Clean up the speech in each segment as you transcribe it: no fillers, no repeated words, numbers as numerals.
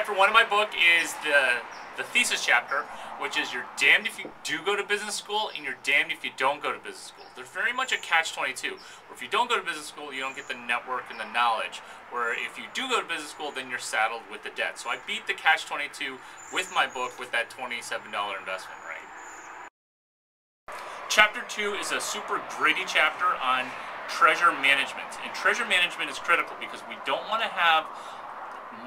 chapter 1 of my book is the thesis chapter, which is you're damned if you do go to business school and you're damned if you don't go to business school. There's very much a catch-22, where if you don't go to business school, you don't get the network and the knowledge, where if you do go to business school, then you're saddled with the debt. So I beat the catch-22 with my book with that $27 investment, right? Chapter 2 is a super gritty chapter on treasure management. And treasure management is critical because we don't want to have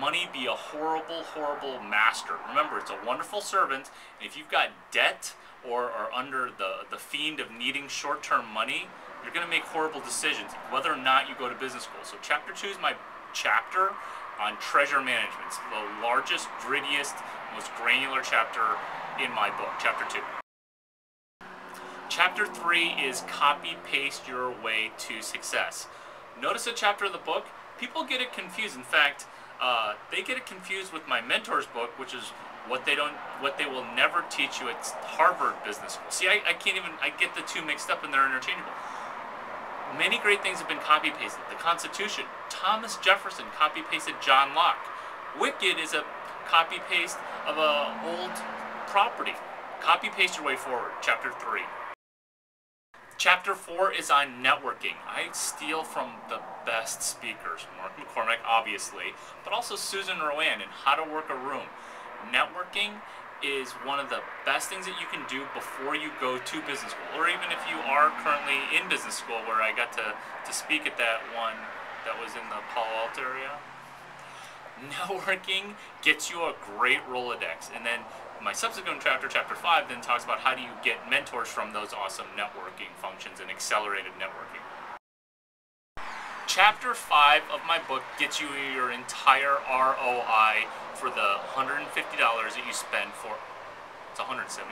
money be a horrible master. Remember, it's a wonderful servant. And if you've got debt or are under the fiend of needing short-term money, you're going to make horrible decisions, whether or not you go to business school. So chapter 2 is my chapter on treasure management. It's the largest, grittiest, most granular chapter in my book, chapter 2. Chapter 3 is copy-paste your way to success. Notice a chapter of the book, people get it confused. In fact, they get it confused with my mentor's book, which is what they will never teach you at Harvard Business School. See, I get the two mixed up and they're interchangeable. Many great things have been copy-pasted. The Constitution, Thomas Jefferson copy-pasted John Locke. Wicked is a copy-paste of an old property. Copy-paste your way forward, chapter 3. Chapter 4 is on networking. I steal from the best speakers, Mark McCormack obviously, but also Susan Rowan and how to work a room. Networking is one of the best things that you can do before you go to business school, or even if you are currently in business school, where I got to speak at that one that was in the Palo Alto area. Networking gets you a great Rolodex, and then my subsequent chapter, chapter 5, then talks about how do you get mentors from those awesome networking functions and accelerated networking. Chapter 5 of my book gets you your entire ROI for the $150 that you spend for, it's $170?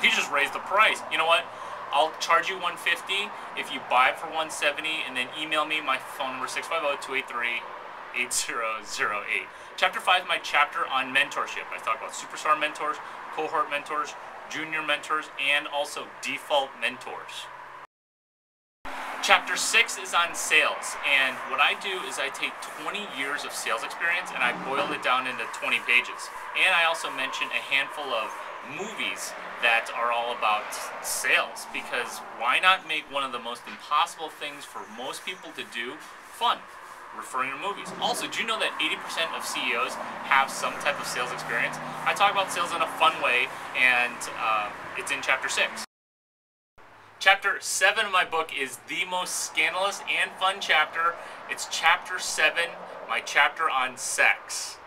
You just raised the price. You know what? I'll charge you $150 if you buy it for $170, and then email me my phone number 650-283-8008. Chapter 5 is my chapter on mentorship. I talk about superstar mentors, cohort mentors, junior mentors, and also default mentors. Chapter 6 is on sales, and what I do is I take 20 years of sales experience and I boil it down into 20 pages. And I also mention a handful of movies that are all about sales, because why not make one of the most impossible things for most people to do fun? Referring to movies. Also, do you know that 80% of CEOs have some type of sales experience? I talk about sales in a fun way, and it's in chapter 6. Chapter 7 of my book is the most scandalous and fun chapter. It's chapter 7, my chapter on sex.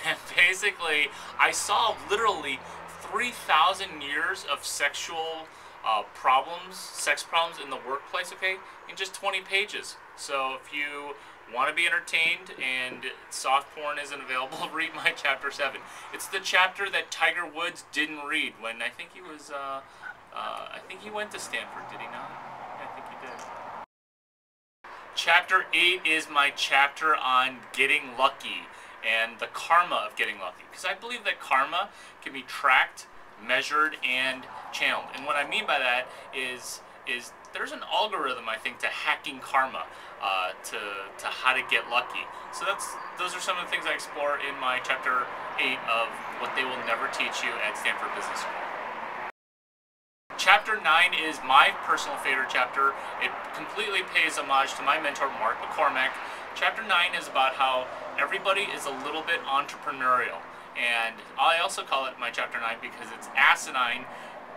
And basically, I solved literally 3,000 years of sexual sex problems in the workplace, okay, in just 20 pages. So if you want to be entertained and soft porn isn't available, read my chapter 7. It's the chapter that Tiger Woods didn't read when I think he was, I think he went to Stanford, did he not? I think he did. Chapter 8 is my chapter on getting lucky and the karma of getting lucky, because I believe that karma can be tracked, measured, and channeled. And what I mean by that is there's an algorithm, I think, to hacking karma, to how to get lucky. So those are some of the things I explore in my chapter 8 of what they will never teach you at Stanford Business School. Chapter 9 is my personal favorite chapter. It completely pays homage to my mentor, Mark McCormack. Chapter 9 is about how everybody is a little bit entrepreneurial. And I also call it my chapter 9 because it's asinine,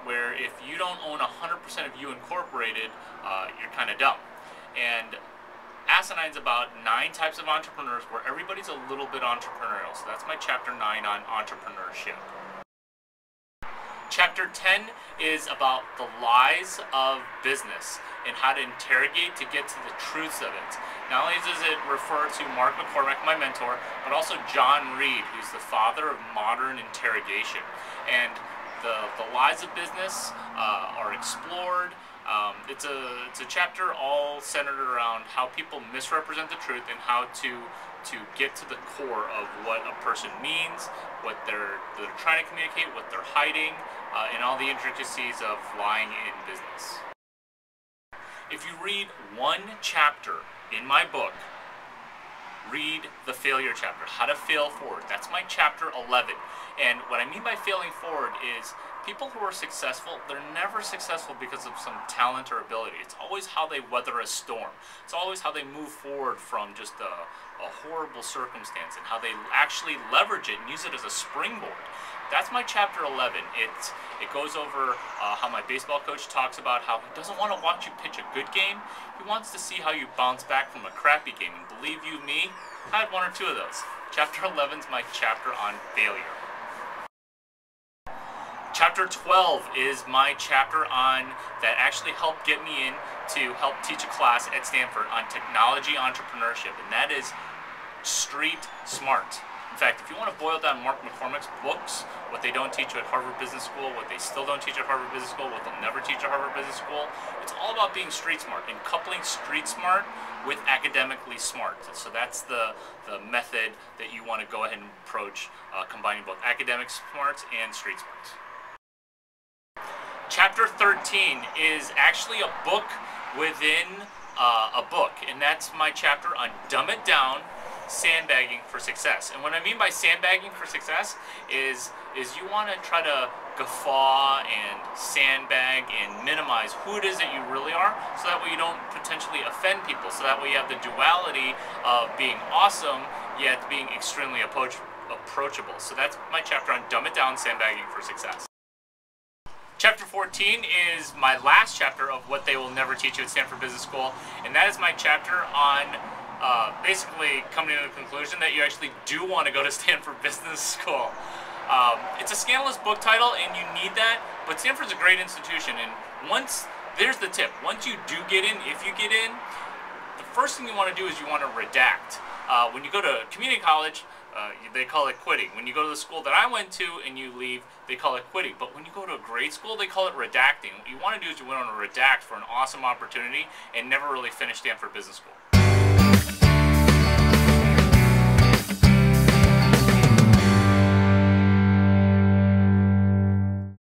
where if you don't own 100% of you incorporated, you're kind of dumb. And Asinine's about 9 types of entrepreneurs where everybody's a little bit entrepreneurial. So that's my chapter 9 on entrepreneurship. Chapter 10 is about the lies of business and how to interrogate to get to the truths of it. Not only does it refer to Mark McCormack, my mentor, but also John Reed, who's the father of modern interrogation. And the lies of business are explored. It's a chapter all centered around how people misrepresent the truth and how to get to the core of what a person means, what they're trying to communicate, what they're hiding, and all the intricacies of lying in business. If you read one chapter in my book, read the failure chapter, how to fail forward. That's my chapter 11. And what I mean by failing forward is people who are successful, they're never successful because of some talent or ability. It's always how they weather a storm. It's always how they move forward from just a horrible circumstance and how they actually leverage it and use it as a springboard. That's my chapter 11. It goes over how my baseball coach talks about how he doesn't want to watch you pitch a good game. He wants to see how you bounce back from a crappy game. And believe you me, I had one or two of those. Chapter 11 is my chapter on failure. Chapter 12 is my chapter on that actually helped get me in to help teach a class at Stanford on technology entrepreneurship, and that is street smart. In fact, if you want to boil down Mark McCormack's books, what they don't teach you at Harvard Business School, what they still don't teach at Harvard Business School, what they'll never teach at Harvard Business School, it's all about being street smart and coupling street smart with academically smart. So that's the method that you want to go ahead and approach, combining both academic smarts and street smarts. Chapter 13 is actually a book within a book, and that's my chapter on Dumb It Down, Sandbagging for Success. And what I mean by sandbagging for success is you want to try to guffaw and sandbag and minimize who it is that you really are, so that way you don't potentially offend people, so that way you have the duality of being awesome yet being extremely approachable. So that's my chapter on Dumb It Down, Sandbagging for Success. Chapter 14 is my last chapter of what they will never teach you at Stanford Business School, and that is my chapter on basically coming to the conclusion that you actually do want to go to Stanford Business School. It's a scandalous book title, and you need that, but Stanford's a great institution, and there's the tip, once you do get in, if you get in, the first thing you want to do is you want to redact. When you go to community college, they call it quitting. When you go to the school that I went to and you leave, they call it quitting. But when you go to a grade school, they call it redacting. What you want to do is you want to redact for an awesome opportunity and never really finish Stanford Business School.